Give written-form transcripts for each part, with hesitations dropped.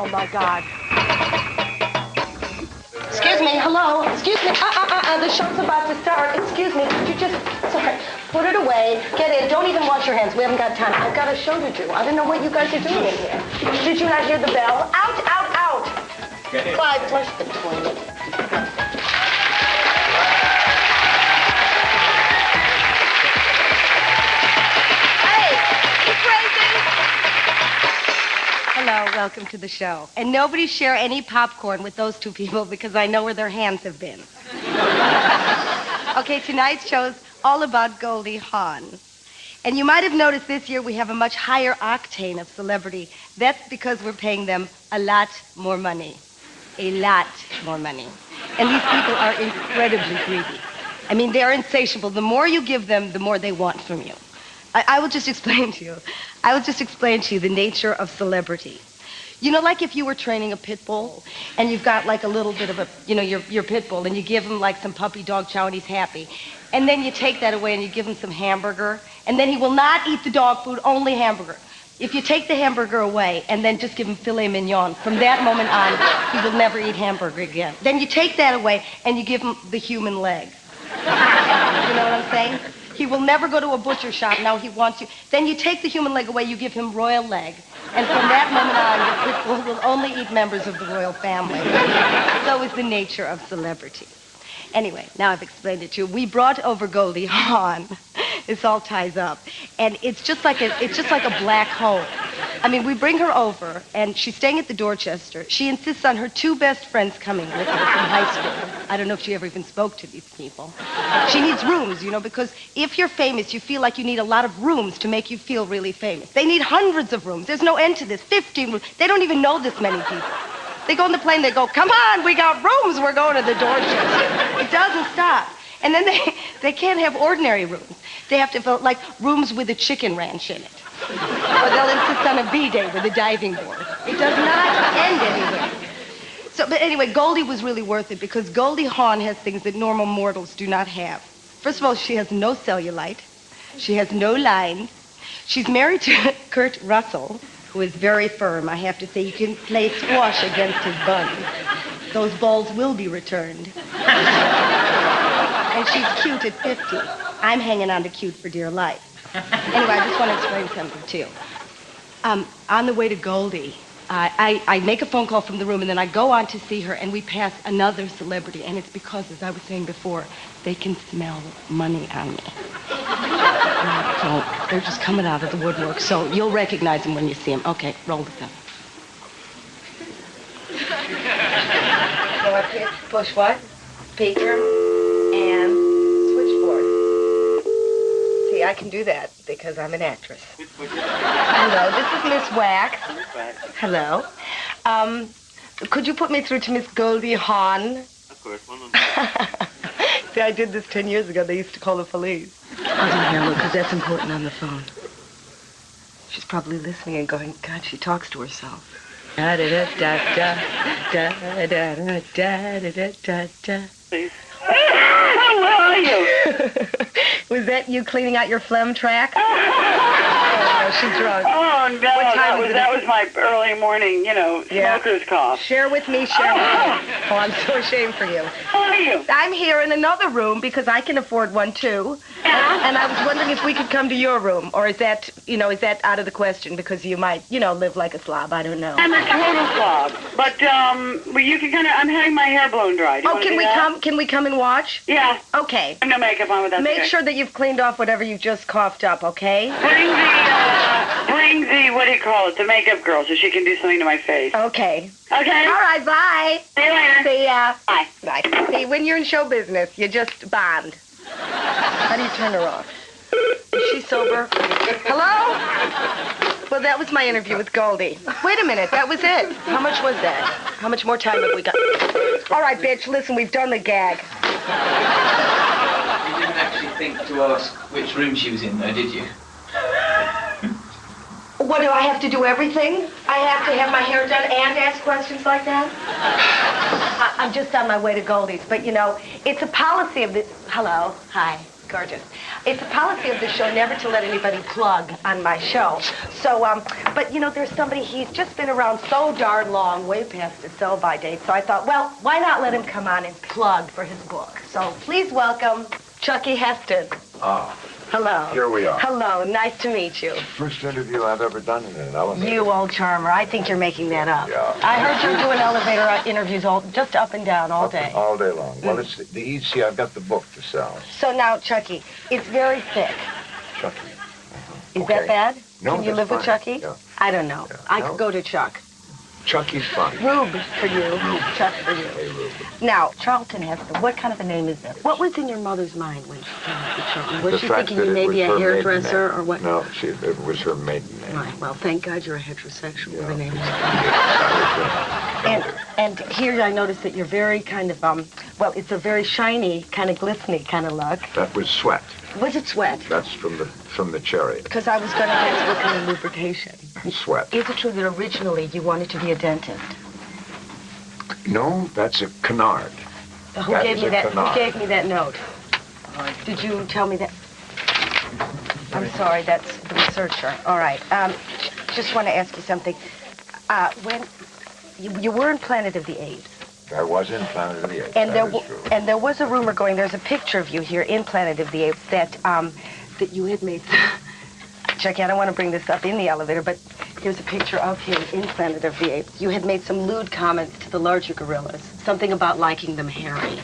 Oh, my God. Excuse me, hello. Excuse me. The show's about to start. Excuse me, could you just... Sorry. Put it away. Get in. Don't even wash your hands. We haven't got time. I've got a show to do. I don't know what you guys are doing in here. Did you not hear the bell? Out, out, out. Get in. Clyde, flush the toilet. Hello, welcome to the show. And nobody share any popcorn with those two people because I know where their hands have been. Okay, tonight's show's all about Goldie Hawn. And you might have noticed this year we have a much higher octane of celebrity. That's because we're paying them a lot more money. A lot more money. And these people are incredibly greedy. I mean, they're insatiable. The more you give them, the more they want from you. I will just explain to you. I will just explain to you the nature of celebrity. You know, like if you were training a pit bull and you've got like a little bit of a, you know, your pit bull and you give him like some puppy dog chow and he's happy. And then you take that away and you give him some hamburger and then he will not eat the dog food, only hamburger. If you take the hamburger away and then just give him filet mignon, from that moment on, he will never eat hamburger again. Then you take that away and you give him the human leg. You know what I'm saying? He will never go to a butcher shop. Now he wants you. Then you take the human leg away, you give him royal leg. And from that moment on, your pit bull will only eat members of the royal family. So is the nature of celebrity. Anyway, now I've explained it to you. We brought over Goldie Hawn. This all ties up. And it's just like a black hole. I mean, we bring her over, and she's staying at the Dorchester. She insists on her two best friends coming with her from high school. I don't know if she ever even spoke to these people. She needs rooms, you know, because if you're famous, you feel like you need a lot of rooms to make you feel really famous. They need hundreds of rooms. There's no end to this. 15 rooms. They don't even know this many people. They go on the plane, they go, come on, we got rooms, we're going to the Dorchester. It doesn't stop. And then they can't have ordinary rooms. They have to have, like, rooms with a chicken ranch in it. Or they'll insist on a B-day with a diving board. It does not end anywhere. So, but anyway, Goldie was really worth it because Goldie Hawn has things that normal mortals do not have. First of all, she has no cellulite. She has no lines. She's married to Kurt Russell, who is very firm. I have to say, you can play squash against his buns. Those balls will be returned. And she's cute at 50. I'm hanging on to cute for dear life. Anyway, I just want to explain something, too. On the way to Goldie, I make a phone call from the room, and then I go on to see her, and we pass another celebrity. And it's because, as I was saying before, they can smell money on me. So they're just coming out of the woodwork. So you'll recognize them when you see them. Okay, roll the film. Go up here, push what? Speaker and switchboard. See, I can do that because I'm an actress. Hello, this is Miss Wax. Hello. Could you put me through to Miss Goldie Hawn? Of course, one moment. See, I did this 10 years ago. They used to call the police. Hold on here, look, because that's important on the phone. She's probably listening and going, God, she talks to herself. Da-da-da-da-da-da-da-da-da-da-da. Please. Where are you? Was that you cleaning out your phlegm track? Oh, no, she's drunk. Oh, no, that was my early morning, Yeah. smoker's cough. Share with me, share with me. Oh, I'm so ashamed for you. How are you? I'm here in another room because I can afford one, too. And I was wondering if we could come to your room, or is that out of the question because you might, live like a slob? I don't know. I'm a total slob, but you can I'm having my hair blown dry. Oh, can we come? Can we come and watch? Yeah. Okay. I have no makeup on with that. Make sure that you've cleaned off whatever you just coughed up, okay? Bring the what do you call it? The makeup girl, so she can do something to my face. Okay. Okay. All right. Bye. See you later. See ya. Bye. Bye. See, when you're in show business, you just bond. How do you turn her off? Is she sober? Hello? Well, that was my interview with Goldie. Wait a minute, that was it. How much was that? How much more time have we got? All right, bitch, listen, we've done the gag. You didn't actually think to ask which room she was in, though, did you? What, do I have to do everything? I have to have my hair done and ask questions like that? I'm just on my way to Goldie's, but, it's a policy of the... Hello? Hi. gorgeous. It's a policy of the show never to let anybody plug on my show. So, but you know, there's somebody, he's just been around so darn long, way past his sell-by date. So I thought, well, why not let him come on and plug for his book? So please welcome Chucky Heston. Oh. Hello. Here we are. Hello, nice to meet you. First interview I've ever done in an elevator. You old charmer, I think you're making that up. Yeah. I heard you're doing elevator interviews just up and down all day. All day long. Well, it's the easy. I've got the book to sell. So now, Chucky, it's very thick. Chucky. Is that bad? No, Can you live with fine. Chucky? Yeah. I don't know. Yeah. I No? could go to Chuck. Chucky's fine. Rube for you. Chuck for you. Hey, Rube. Now, Charlton Heston, what kind of a name is that? What was in your mother's mind when she came up with Charlton? Was The she fact thinking that you it may was be a her maiden hairdresser name. or what? No, it was her maiden name. Right. Well, thank God you're a heterosexual with a name like Yeah, And here I noticed that you're very kind of, well, it's a very shiny, kind of glistening kind of look. that was sweat. Was it sweat? That's from the cherry. Because I was going to ask what kind of lubrication. Sweat. Is it true that originally you wanted to be a dentist? No, that's a canard. Who That gave is me a that? canard. Who gave me that note? Did you tell me that? I'm sorry, that's the researcher. All right. Just want to ask you something. When you were in Planet of the Apes, I was in Planet of the Apes. and That is true. there was a rumor going. There's a picture of you here in Planet of the Apes that you had made. Chucky, I don't want to bring this up in the elevator, but here's a picture of him in Planet of the Apes. You had made some lewd comments to the larger gorillas. Something about liking them hairy.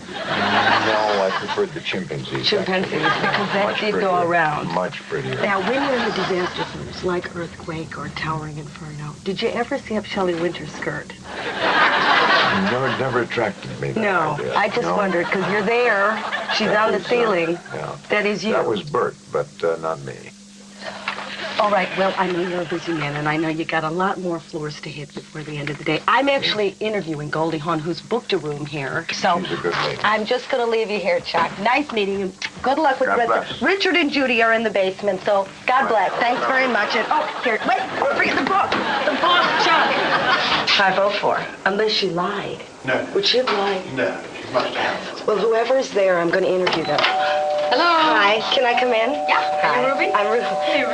No, I preferred the chimpanzees. Chimpanzees, because that Much did prettier. go around. Much prettier. Now, when you're in the disaster zones, like earthquake or towering inferno, did you ever see up Shelley Winter's skirt? No, it never attracted me. That No, idea. I just No. wondered, because you're there, she's That on the was, ceiling. Yeah. That is you. That was Bert, but not me. All right, well, I know you're a busy man, and I know you got a lot more floors to hit before the end of the day. I'm actually interviewing Goldie Hawn, who's booked a room here. So She's a good lady. I'm just going to leave you here, Chuck. Nice meeting you. Good luck with God the rest. bless. Richard and Judy are in the basement, so God bless. Thanks very much. And oh, here, wait, don't forget the book. The book, Chuck. 504. Unless she lied. No. Would she have lied? No, she's much too handsome. Well, whoever's there, I'm going to interview them. Hello. Hi, can I come in? Yeah. Hi. Are you Ruby? I'm Ruby.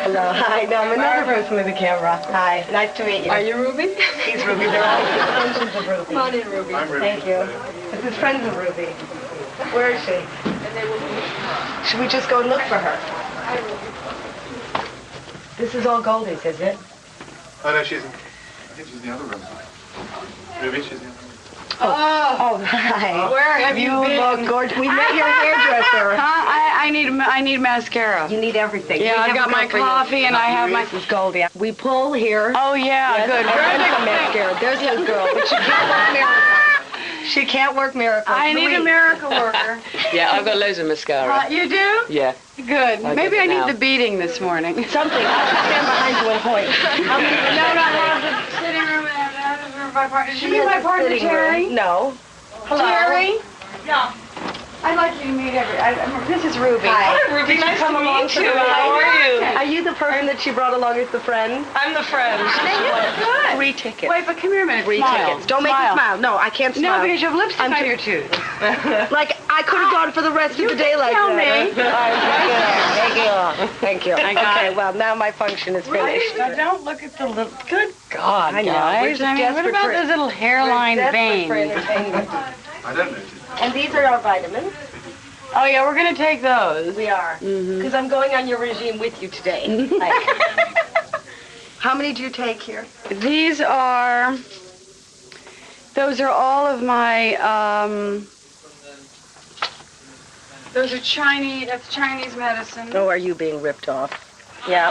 Hello. Hi. No, I'm another person with the camera. Hi. Nice to meet you. Are you Ruby? He's Ruby. They're all extensions of Ruby. Come on in, Ruby. I'm Ruby. Thank you. This is friends of Ruby. Where is she? And they will be. Should we just go and look for her? This is all Goldie's, is it? Oh, no, she's in. I think she's in the other room. Ruby, she's in the other room. Oh, hi. Where have you been? You look gorgeous. We met your hairdresser. I need mascara. You need everything. Yeah, We I've have got a my girl for you. coffee and I have my. This is Goldie. We pull here. Oh yeah, Yes, good. and then some mascara. There's this girl, but she can't work miracles. She can't work miracles. I need a Louise. miracle worker. Yeah, I've got loads of mascara. You do? Yeah. Good. I'll Maybe get I it need now. the beating this morning. Something. I'll just stand behind you and point. No, I have the sitting room and I have the my partner. Did you meet my has a partner, sitting Terry? room. No. Hello. Terry? No. I'd like you to meet this is Ruby. Hi. Ruby. Did you come along for the ride? How are you? Are you the person that she brought along as the friend? I'm the friend. Good. 3 tickets. Wait, but come here a minute. 3 Smile. tickets. Don't make me smile. No, I can't smile. No, because you have lipstick I'm on ju- your tooth. Like, I could have gone for the rest of the day like tell that. me. Thank you. I got Okay, it. well, now my function is finished. Now don't look at the little. Good God, I know. We're guys. just I mean, what desperate about for- those little hairline Desperate for veins? entertainment. I don't notice. And these are our vitamins. Oh yeah, we're gonna take those. We are. Because I'm going on your regime with you today. How many do you take here? These are. Those are all of my. Those are Chinese. That's Chinese medicine. Oh, are you being ripped off? Yeah.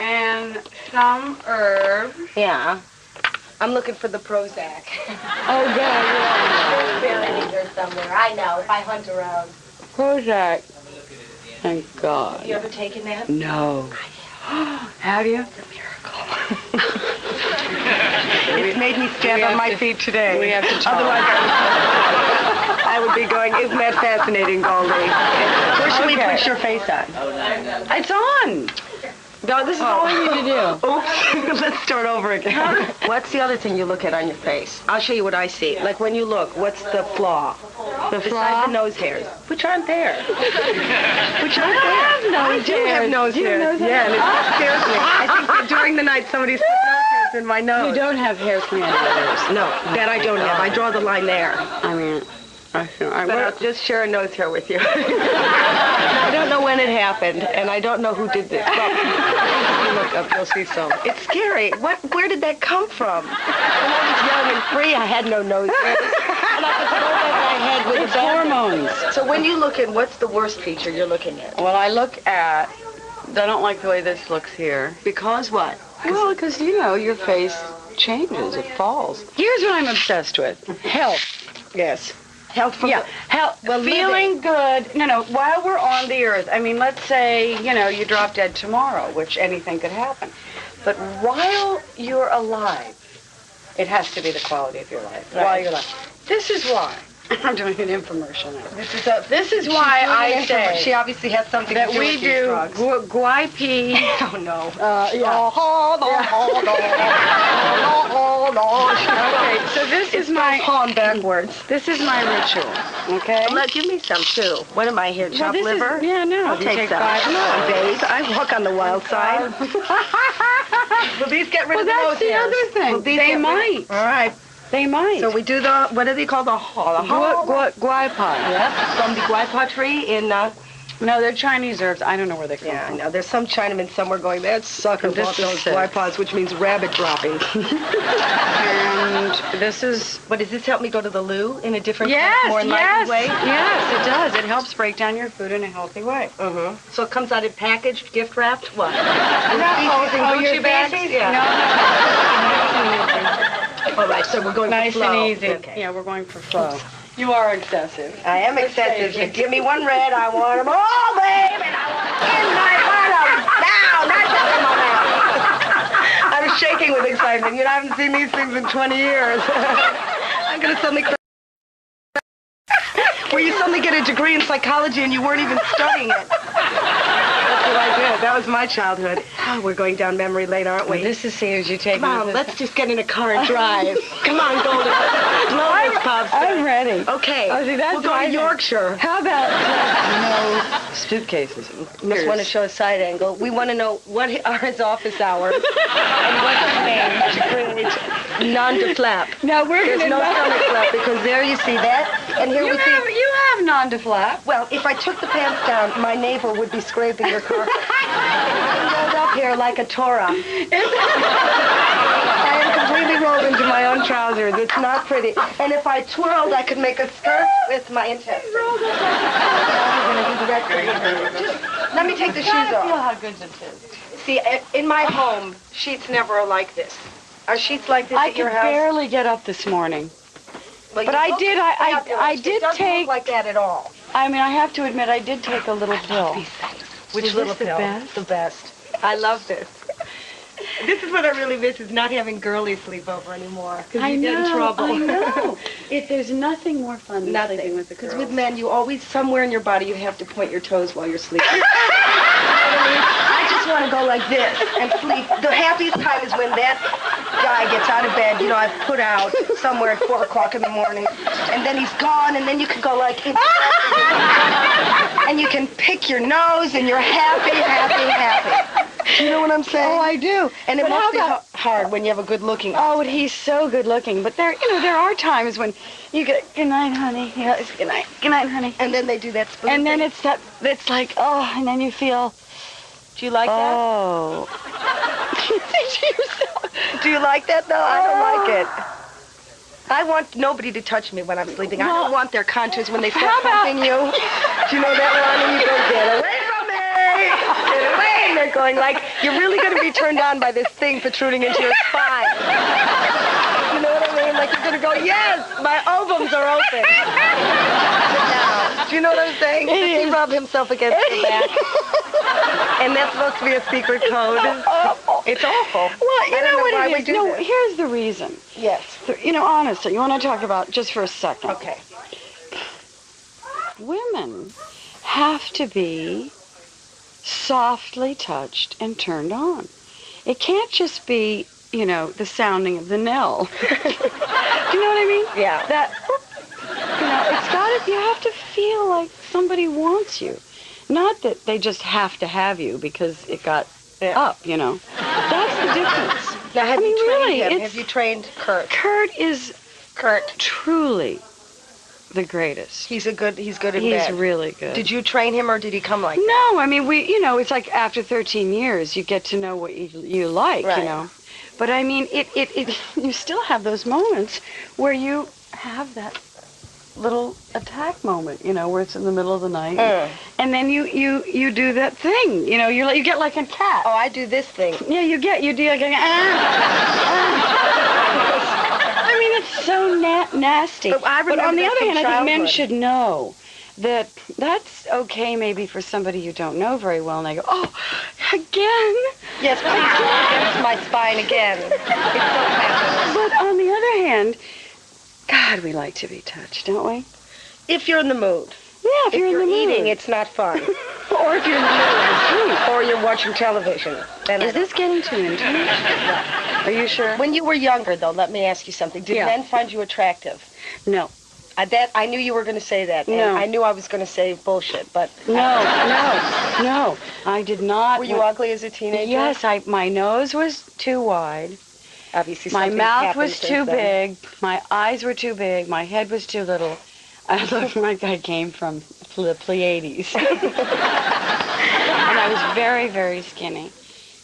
And some herb. Yeah. I'm looking for the Prozac. Oh God, It's buried in here somewhere. I know, if I hunt around. Prozac. Thank God. Have you ever taken that? No. Have you? It's made me stand on my feet today. We have to talk. Otherwise, I would be going, isn't that fascinating, Goldie? Where should we Okay. put your face on? It's on. No, this is all we need to do. Oops. Let's start over again. What's the other thing you look at on your face? I'll show you what I see. Like when you look, what's the flaw? The Besides flaw? the nose hairs, which aren't there. Which aren't I there. have nose I do have hairs. nose You have hairs. nose Yeah, and hairs? it scares me. I think that during the night somebody's put nose hairs in my nose. You don't have hairs coming out of your ears. No, that I don't have. I draw the line there. I mean, But I'll just share a nose hair with you. I don't know when it happened, and I don't know who did this. Well, if you look up, you'll see some. It's scary. Where did that come from? When I was young and free, I had no nose hairs. And I could throw back my head with it's a band. hormones. So when you look at, what's the worst feature you're looking at? Well, I look at, I don't like the way this looks here. Because what? Well, because, you know, your face changes. It falls. Here's what I'm obsessed with. Health. Yes. Health from health. Well, feeling good. No, while we're on the earth. I mean, let's say, you know, you drop dead tomorrow, which anything could happen. But while you're alive, it has to be the quality of your life. Right. While you're alive. This is why. I'm doing an infomercial now. This is why I say she obviously has something that to do we with these do drugs. guaypi. Oh, no. Okay, so this is my Hawn backwards. This is my ritual. Okay. Give me some too. What am I here? Chopped this is- liver? yeah, no. I'll You take take some. 5 Come on, babe. I walk on the wild side. Will these get rid Well, of the that's nose the hairs? other thing. Will these They get rid- might. All right. They might. So we do the, what do they call the Guaypa. Yep, from the guaypa tree in, No, they're Chinese herbs. I don't know where they come yeah, I from. know. There's some Chinaman somewhere going, that sucker This bought is those sick. guaypas, which means rabbit droppings. And this is... But does this help me go to the loo in a different Yes, more enlightened way? Yes, it does. It helps break down your food in a healthy way. Mm-hmm. So it comes out in packaged, gift wrapped, what? your Gucci bags? feces? Yeah. All right, so we're going Nice for flow. and easy. Okay. Yeah, we're going for flow. You are excessive. I am excessive. You give me one red, I want them all, babe, and I want in my bottom. Now, not just in my mouth. I'm shaking with excitement. You know, I haven't seen these things in 20 years. I'm going to suddenly... Where you suddenly get a degree in psychology and you weren't even studying it. That's what I did. That was my childhood. Oh, we're going down memory lane, aren't we? This is serious. You take Come on, let's just get in a car and drive. Come on, Goldie. Blow this pops. I'm ready. Okay. Oh, see, that's we'll go my to thing. Yorkshire. How about no suitcases? Must want to show a side angle. We want to know what are his office hours and what's his name to create non-deflap. Now we're There's no stomach flap because there you see that, and here we see. You have non-deflap. Well, if I took the pants down, my navel would be scraping your car. Rolled up here like a Torah. I am completely rolled into my own trousers. It's not pretty. And if I twirled, I could make a skirt with my intestines. Just let me take the shoes off. Feel how good this is. See, in my home, sheets never are like this. Are sheets like this I at your could house? barely get up this morning. Well, but you I look did- fabulous. I did It doesn't take- look like that at all. I mean, I have to admit, I did take a little pill. Which Is little this the pill? best? The best. I love this. This is what I really miss, is not having girly sleepover anymore. Because you get in trouble. I know. There's nothing more fun than sleeping Nothing. with the girls. Because with men, you always, somewhere in your body, you have to point your toes while you're sleeping. You know what I mean? I just want to go like this and sleep. The happiest time is when that guy gets out of bed. You know, I've put out somewhere at 4 o'clock in the morning. And then he's gone, and then you can go like... and you can pick your nose, and you're happy, happy, happy. Do you know what I'm saying? Oh, I do. And it But must how be about- hard when you have a good-looking... Oh, and he's so good looking. But there, there are times when you get, good night, honey. Yeah, it's good night, honey. And then they do that spoon And then thing. it's like, oh, and then you feel, Do you like that? oh. Do you like that, though? I don't like it. I want nobody to touch me when I'm sleeping. I Well, don't want their contours when they how start about- pumping you. Do you know that one? And you go, get away from me! Get away! And they're going like, you're really going to be turned on by this thing protruding into your spine. You know what I mean? Like you're going to go, yes, my ovums are open. Now, do you know what I'm saying? Does he rub himself against your back? And that's supposed to be a secret code. It's awful. Well, you I don't know what why it we is. do No, this. here's the reason. Yes. Honestly, you want to talk about just for a second. Okay. Women have to be softly touched and turned on. It can't just be, the sounding of the knell. Do you know what I mean? Yeah. It's got to, you have to feel like somebody wants you. Not that they just have to have you because it got up, That's the difference. Now, have you trained really, him? Have you trained Kurt? Kurt is truly the greatest. He's good in bed. He's really good. Did you train him or did he come like that? No, I mean, it's like after 13 years, you get to know what you like, Right. But I mean, it you still have those moments where you have that little attack moment, where it's in the middle of the night, and then you do that thing, you get like a cat. Oh, I do this thing. Yeah, you do like I mean, it's so nasty. But I remember on the that other from hand, I think men childhood. should know that that's okay maybe for somebody you don't know very well, and they go, oh, again? Yes, please go against my spine again. It's so fabulous. But on the other hand, God, we like to be touched, don't we? If you're in the mood. Yeah, if you're in the mood. eating, it's not fun. Or if you're in the middle of sleep. Or you're watching television. Then Is this getting too intimate? Are you sure? When you were younger, though, let me ask you something. Did men find you attractive? No. I knew you were going to say that. And No. I knew I was going to say bullshit, but... No. I did not. Were you ugly as a teenager? Yes, my nose was too wide. Obviously, My something mouth happened was since too then. big. My eyes were too big. My head was too little. I looked like I came from the Pleiades. And I was very, very skinny.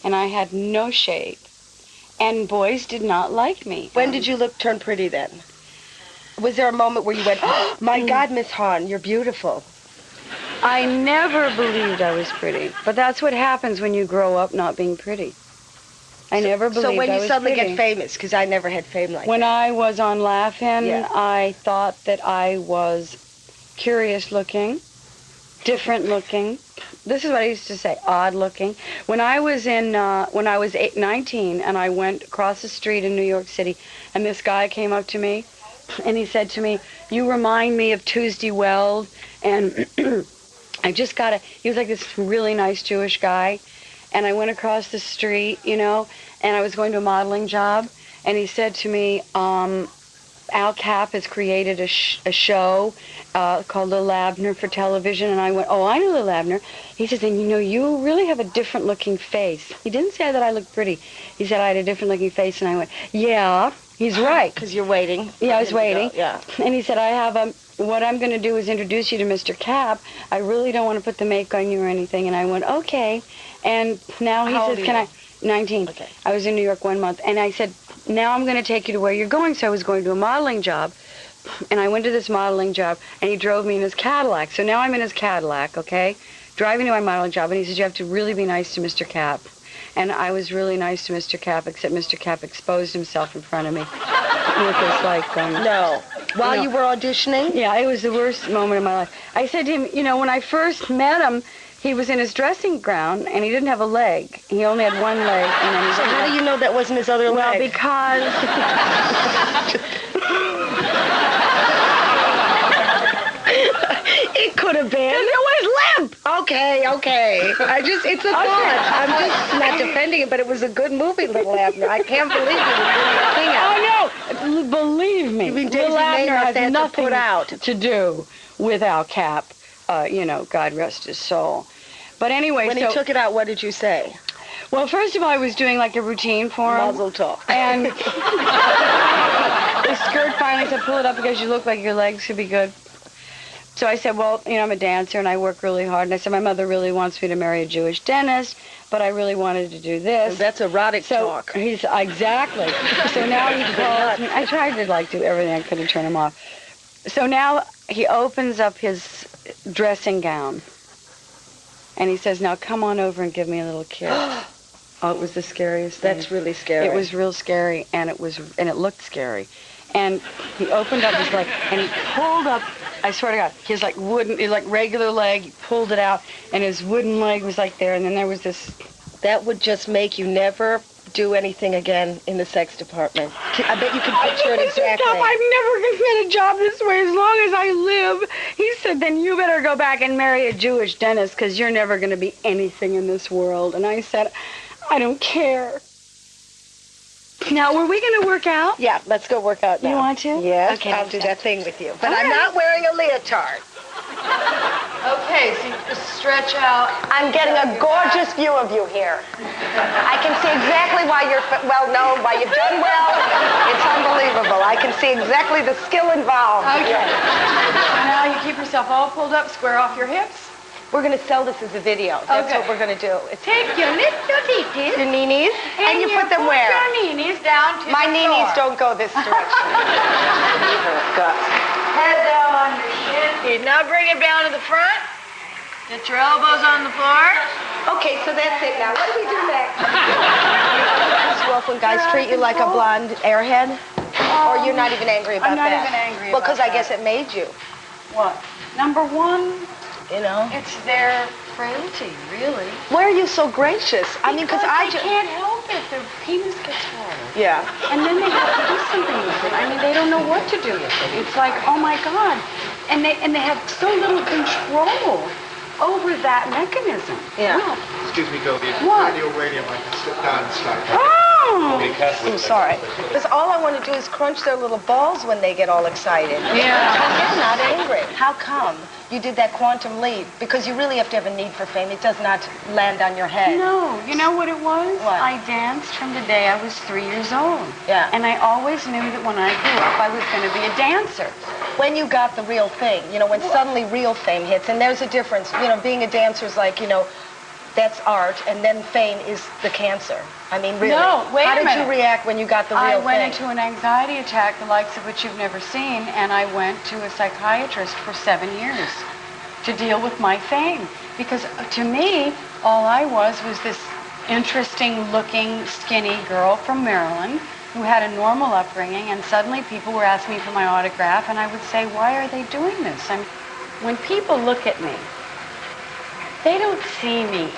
And I had no shape. And boys did not like me. When did you turn pretty then? Was there a moment where you went, oh, my God, Miss Hawn, you're beautiful? I never believed I was pretty. But that's what happens when you grow up not being pretty. I never believed I was So when you suddenly pretty. get famous, because I never had fame like When that. I was on Laugh-In, Yeah. I thought that I was curious looking, different looking. This is what I used to say, odd looking. When I was 19 and I went across the street in New York City and this guy came up to me and he said to me, you remind me of Tuesday Weld, and he was like this really nice Jewish guy, and I went across the street, and I was going to a modeling job, and he said to me, Al Capp has created a show called Lil Abner for television, and I went, oh, I know Lil Abner. He says, and you really have a different looking face. He didn't say that I looked pretty. He said I had a different looking face, and I went, yeah, he's right. Because you're waiting. Yeah, I was waiting. Yeah. And he said, what I'm going to do is introduce you to Mr. Capp. I really don't want to put the make on you or anything. And I went, okay. And now he How old says, are can you? 19. Okay. I was in New York 1 month. And I said, now I'm going to take you to where you're going. So I was going to a modeling job. And I went to this modeling job, and he drove me in his Cadillac. So now I'm in his Cadillac, okay, driving to my modeling job. And he says, you have to really be nice to Mr. Capp. And I was really nice to Mr. Capp, except Mr. Capp exposed himself in front of me with this, No. While you were auditioning? Yeah, it was the worst moment of my life. I said to him, when I first met him, he was in his dressing gown, and he didn't have a leg. He only had one leg. And then So how do you know that wasn't his other leg? Well, because... It could have been. it was limp! Okay. It's a thought. I'm just not defending it, but it was a good movie, Little Abner. I can't believe you were doing that thing out. Oh, no! Believe me, You mean Daisy Lil May Abner must has have to nothing put out. to do with Al Capp. God rest his soul. But anyway, When he took it out, what did you say? Well, first of all, I was doing like a routine for him. Muzzle talk. And the skirt finally said, pull it up because you look like your legs could be good. So I said, well, I'm a dancer and I work really hard. And I said, my mother really wants me to marry a Jewish dentist, but I really wanted to do this. That's erotic talk. He's exactly. So now he calls me. I tried to do everything I could to turn him off. So now he opens up his dressing gown. And he says, now come on over and give me a little kiss. Oh, it was the scariest thing. That's really scary. It was real scary, and it looked scary. And he opened up his leg, and he pulled up, I swear to God, his regular leg, he pulled it out, and his wooden leg was there, and then there was this... That would just make you never do anything again in the sex department. I bet you can picture it exactly. Stop. I'm never going to get a job this way as long as I live. He said, then you better go back and marry a Jewish dentist because you're never going to be anything in this world. And I said, I don't care. Now, were we going to work out? Yeah, let's go work out now. You want to? Yes, Okay, I'll do that thing with you. But All I'm right. not wearing a leotard. Okay, so you just stretch out. I'm getting a gorgeous view of you here. I can see exactly why you're well known, why you've done well. It's unbelievable. I can see exactly the skill involved. Okay. So now you keep yourself all pulled up, square off your hips. We're going to sell this as a video. That's Okay. what we're going to do. It's Take your little titties. your knees, and you put them where? your knees down to My the knees floor. don't go this direction. Head down on your shin. Now bring it down to the front. Get your elbows on the floor. Okay, so that's it now. What do we do next? Well, when guys treat you like a blonde airhead? Or you're not even angry about I'm not that? even angry Well, about because I that. guess it made you, What? Number one, you know? it's their frailty, really. Why are you so gracious? I mean, because I just... can't help it. Their penis gets hard. Yeah. And then they have to do something with it. I mean, they don't know what to do with it. It's like, oh my God. And they have so little control over that mechanism. Yeah. Well, Excuse me, Goldie. If What? you're on your radio, I can sit down and start. oh! I'm sorry. Because all I want to do is crunch their little balls when they get all excited. Yeah. I'm not angry. How come you did that quantum leap? Because you really have to have a need for fame. It does not land on your head. No, you know what it was? What? I danced from the day I was 3 years old. Yeah. And I always knew that when I grew up, I was going to be a dancer. When you got the real thing, you know, when suddenly real fame hits, and there's a difference. You know, being a dancer is like, you know, that's art, and then fame is the cancer. I mean, really. No, wait How a did minute. you react when you got the real I thing? went into an anxiety attack, the likes of which you've never seen, and I went to a psychiatrist for 7 years to deal with my fame. Because to me, all I was this interesting-looking, skinny girl from Maryland who had a normal upbringing, and suddenly people were asking me for my autograph, and I would say, why are they doing this? I mean, when people look at me, they don't see me.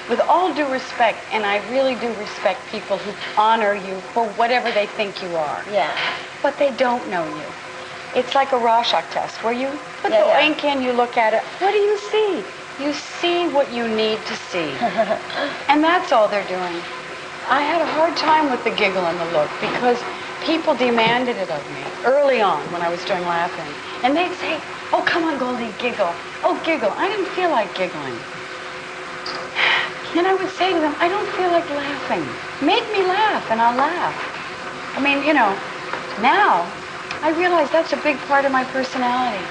With all due respect, and I really do respect people who honor you for whatever they think you are. Yeah. But they don't know you. It's like a Rorschach test where you put Yeah, the yeah. ink in, you look at it. What do you see? You see what you need to see. And that's all they're doing. I had a hard time with the giggle and the look because people demanded it of me early on when I was doing laughing. And they'd say, oh, come on, Goldie, giggle. Oh, giggle. I didn't feel like giggling. Then I would say to them, I don't feel like laughing. Make me laugh, and I'll laugh. I mean, you know, now I realize that's a big part of my personality,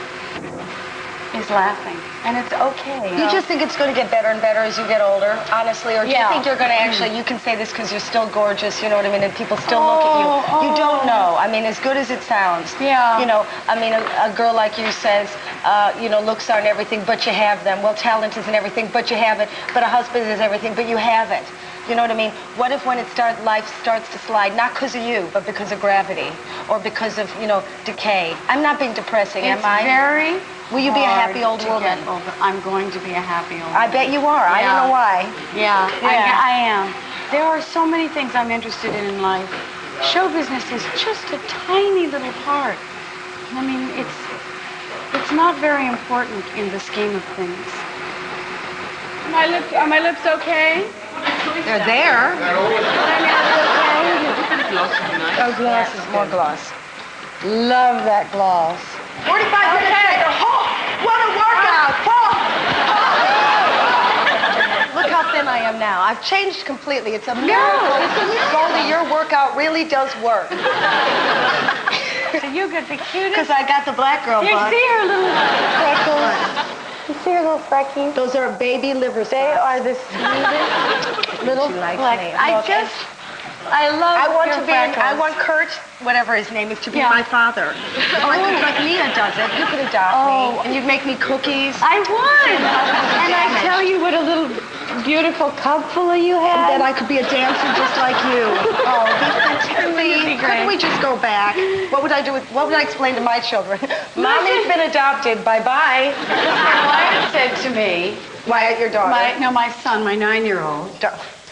is laughing. And it's okay. You just think it's going to get better and better as you get older, honestly? Or do Yeah. you think you're going to actually, you can say this because you're still gorgeous, you know what I mean, and people still look at you. You don't know. I mean, as good as it sounds. Yeah. You know, I mean, a girl like you says, you know, looks aren't everything, but you have them. Well, talent isn't everything, but you have it. But a husband is everything, but you have it. You know what I mean? What if when life starts to slide, not because of you, but because of gravity, or because of, you know, decay? I'm not being depressing, am I? Very Will you be a hard happy old to woman? get over. I'm going to be a happy old woman. I bet you are. I don't Yeah. know why. Yeah, Yeah. I am. There are so many things I'm interested in life. Show business is just a tiny little part. I mean, it's not very important in the scheme of things. Are my lips okay? They're there. Oh, glasses, more gloss. Love that gloss. 45 minutes later. Oh, what a workout. Oh. Look how thin I am now. I've changed completely. It's a miracle. Goldie, your workout really does work. So you got the cutest. Because I got the black girl You bug. see her little freckles? You see her little freckles? Those are baby liver spots. They are the sweetest little She likes flecks. me. I love I want your to be. I freckles. want Kurt, whatever his name is, to be Yeah. my father. Oh, like Mia does it. You could adopt me, and you'd make me cookies. I would. And I tell you what a little beautiful cup full of you had. And then I could be a dancer just like you. Oh, please, couldn't we just go back? What would I do with? What would I explain to my children? Mommy's been adopted. Bye bye. Wyatt said to me, Wyatt, your daughter. my son, my 9-year-old,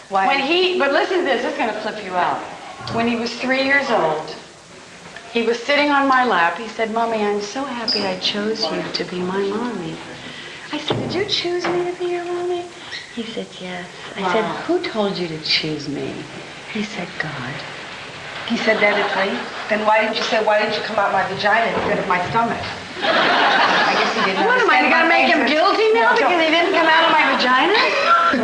But listen to this, it's going to flip you out. When he was 3 years old, he was sitting on my lap. He said, Mommy, I'm so happy I chose you to be my mommy. I said, did you choose me to be your mommy? He said, yes. I said, who told you to choose me? He said, God. He said that at 3? Then why didn't you come out my vagina instead of my stomach? I guess he didn't What am I, going to make him guilty now because he didn't come out of my vagina? We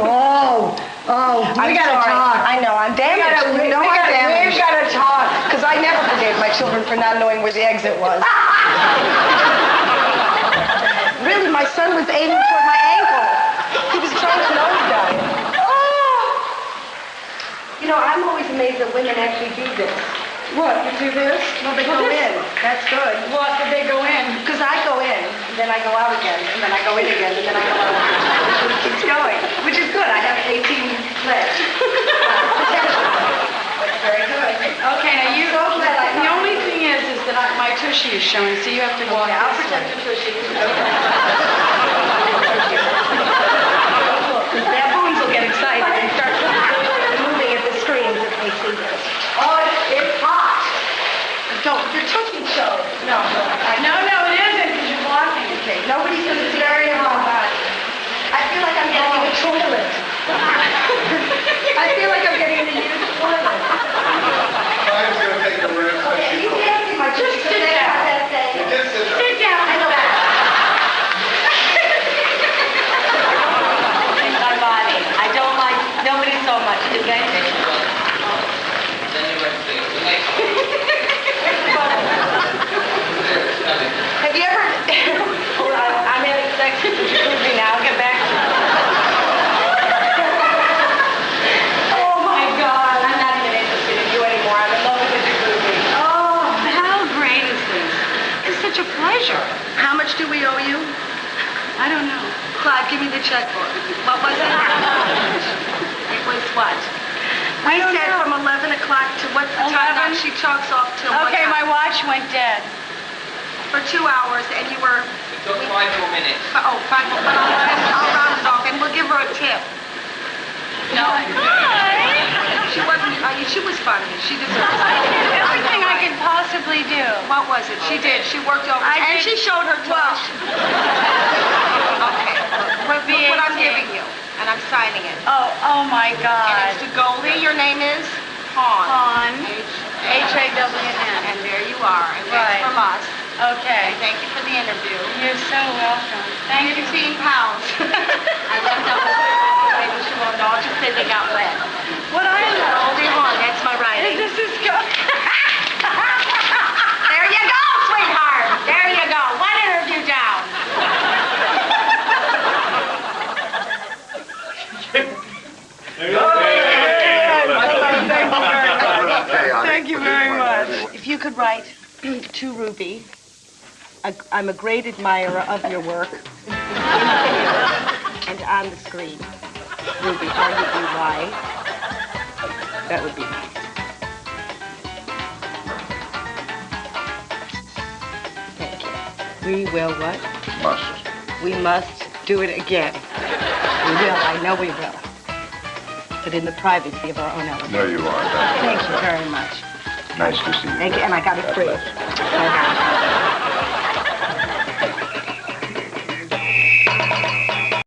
got to talk. I know, I'm damaged. We've got to talk. Because I never forgave my children for not knowing where the exit was. Really, my son was aiming toward my ankle. He was trying to nosedive. You know, I'm always amazed that women actually do this. What, you do this? Well, they go in. That's good. What, did they go in? Because I go in, then I go out again, and then I go in again, and then I go out again. It keeps going, which is good. I have 18 legs. That's very good. Okay, now you... So glad I the only thing is that my tushy is showing, so you have to walk. Okay, I'll this protect way. your tushy. Because baboons will get excited and start moving at the screens if they see this. Oh, it's hot. Don't. Your tushy shows. No, it isn't, because you're blocking. Okay, nobody's going to see very hot. I feel like I'm getting in the toilet. I feel like I'm getting in the used toilet. I'm going to take a room. Okay, you can't see my tushy. Just sit down. Sit down. I know that. In my body. I don't like nobody so much, do they? Then you went to the next Have you ever... Hold on, I'm having sex with the jacuzzi now. I'll get back to you. Oh, my God. I'm not even interested in you anymore. I'm in love with the jacuzzi. Oh, how great is this? It's such a pleasure. How much do we owe you? I don't know. Clive, give me the checkbook. What was it? It was what? I don't said know. from 11 o'clock to what's the time now? 11? She chalks off till what Okay, time? my watch went dead. For 2 hours, and you were... It took 5 more minutes. Oh, 5 more. But I'll round it off, and we'll give her a tip. No. She wasn't... she was funny. She deserves it. I did everything I could possibly do. What was it? She did. She worked over... And she showed her touch. Okay. Look what I'm giving you. And I'm signing it. Oh my And God. it's to Goldie. Your name is? Hawn. Hawn. H-A-W-N. And there you are. And that's Right. from us. Okay. And thank you for the interview. You're so welcome. Thank you. 15 pounds. I left out the maybe she won't know. I'll just say they got wet. What I love. Goldie Hawn. That's my writing. This is good. There you go, sweetheart. There you go. One interview down. Thank you very much. If you could write to Ruby, I'm a great admirer of your work. And on the screen, Ruby, R-U-B-Y. That would be nice. Thank you. We will what? Must. We must do it again. We will. I know we will. But in the privacy of our own element. There you are. Thank you very much. Nice to see you. Thank you. And I got it free. God bless. Okay.